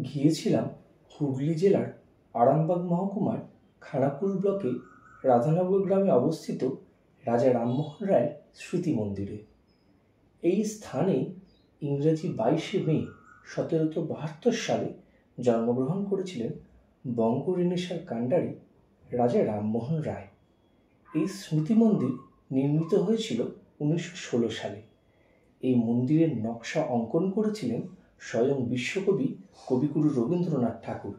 গিয়েছিলাম হুগলি জেলার আরামবাগ মহকুমার খানাকুল ব্লকে রাধানগর গ্রামে অবস্থিত রাজা রামমোহন রায়ের স্মৃতি মন্দিরে। এই স্থানে ইংরেজি 22শে মে 1772 সালে জন্মগ্রহণ করেছিলেন বঙ্গ রেনেসাঁর কাণ্ডারি রাজা রামমোহন রায়। এই স্মৃতি মন্দির নির্মিত হয়েছিল 1916 সালে। এই মন্দিরের নকশা অঙ্কন করেছিলেন স্বয়ং বিশ্বকবি কবিগুরু রবীন্দ্রনাথ ঠাকুর,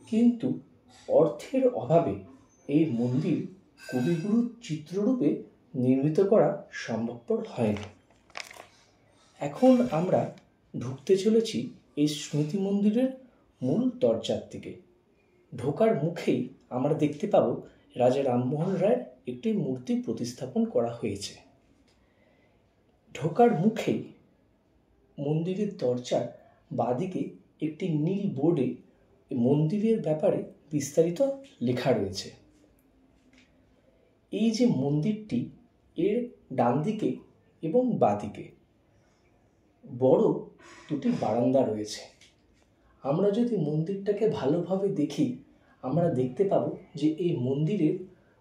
কিন্তু অর্থের অভাবে এই মন্দির কবিগুরুর চিত্ররূপে নির্মিত করা সম্ভবপর হয়নি। এখন আমরা ঢুকতে চলেছি এই স্মৃতি মন্দিরের মূল দরজার দিকে। ঢোকার মুখেই আমরা দেখতে পাব রাজা রামমোহন রায়ের একটি মূর্তি প্রতিস্থাপন করা হয়েছে। ঢোকার মুখেই মন্দিরের দরজার বাঁদিকে একটি নীল বোর্ডে মন্দিরের ব্যাপারে বিস্তারিত লেখা রয়েছে। এই যে মন্দিরটি, এর ডান দিকে এবং বাঁদিকে বড় দুটি বারান্দা রয়েছে। আমরা যদি মন্দিরটাকে ভালোভাবে দেখি, আমরা দেখতে পাব যে এই মন্দিরের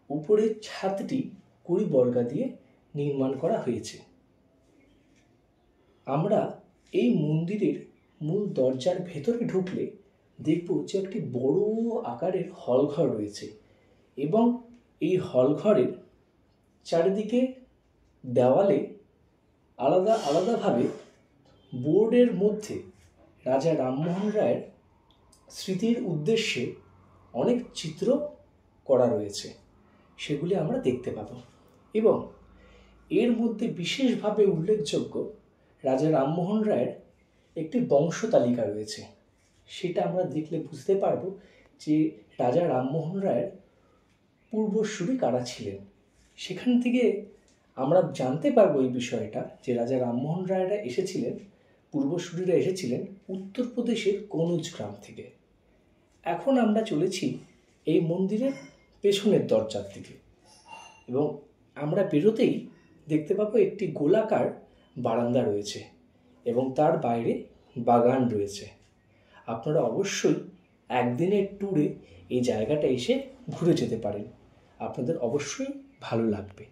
উপরের ছাদটি কুড়ি বর্গা দিয়ে নির্মাণ করা হয়েছে। আমরা এই মন্দিরের মূল দরজার ভেতরে ঢুকলে দেখব যে একটি বড় আকারের হলঘর রয়েছে এবং এই হলঘরের চারিদিকে দেওয়ালে আলাদা আলাদাভাবে বোর্ডের মধ্যে রাজা রামমোহন রায়ের স্মৃতির উদ্দেশ্যে অনেক চিত্র করা রয়েছে, সেগুলি আমরা দেখতে পাব। এবং এর মধ্যে বিশেষভাবে উল্লেখযোগ্য রাজা রামমোহন রায়ের একটি বংশ তালিকা রয়েছে। সেটা আমরা দেখলে বুঝতে পারব যে রাজা রামমোহন রায়ের পূর্বসূরি কারা ছিলেন। সেখান থেকে আমরা জানতে পারবো এই বিষয়টা যে রাজা রামমোহন রায়রা পূর্বসূরিরা এসেছিলেন উত্তরপ্রদেশের কনৌজ গ্রাম থেকে। এখন আমরা চলেছি এই মন্দিরের পেছনের দরজার দিকে এবং আমরা বেরোতেই দেখতে পাবো একটি গোলাকার বারান্দা রয়েছে এবং তার বাইরে বাগান রয়েছে। আপনারা অবশ্যই একদিনের ট্যুরে এই জায়গাটা এসে ঘুরে যেতে পারেন, আপনাদের অবশ্যই ভালো লাগবে।